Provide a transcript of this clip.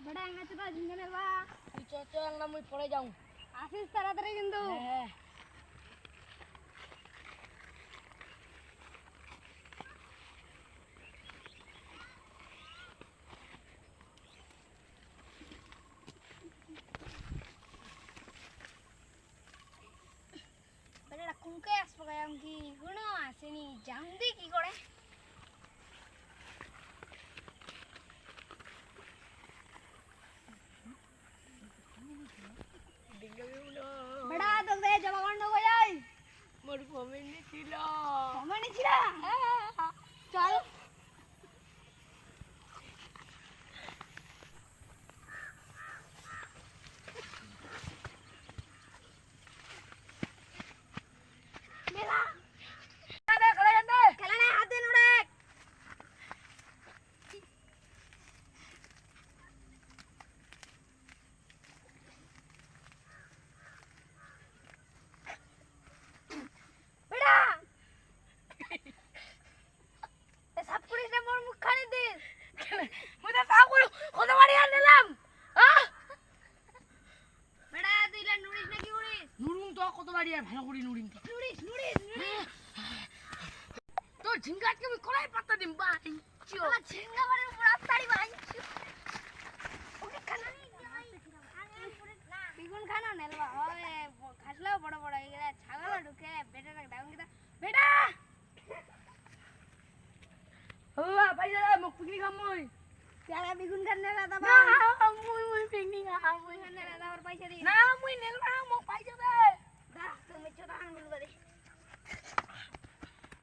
বেটা আঙ্গা চুটা জিঙ্গা নেবা তুই চল আঙ্গা মুই পড়ে যাও আসিস তাড়াতাড়ি কিন্তু হ্যাঁ বেটা কুমকে আসবো গায়াম কি গুণ আসেনি জানদি কি করে বেটা তো দে জমা করন গো যাই মোর কমেন্ট ছিল কমানি ছিল চল মেলা খেলা নাই হাত দিন উড়ে বেটা এ সব করিস না মোর মুখ খালি দিস মুই তো কাম করু কত বাড়ি আর নিলাম হ্যাঁ বেটা তুই লা নুড়িস নাকি উড়িস নুরুম তো কত বাড়ি আর ভালো করে নুরিম তো নুড়িস তোর ঝিঙ্গাটকে আমি কলাই পাতা দিম বাই চিও আমার ঝিঙ্গা মারে পুরা তাড়ি ভাই ওকে খানা বিগুন খানা নেলবা ওই খাসলাও বড় বড় এগুলা ছাগল ঢুকে বেটাটা ডাউন কিটা বেটা ও ভাই দাদা মুখ পিকনিক খাম মই তেরা বিগুন খান নেলা না দাবা মুই পিকনিক খাম মুই খান নেলা দাবার পয়সা দি না মুই নেলবা মোক পাইছে দে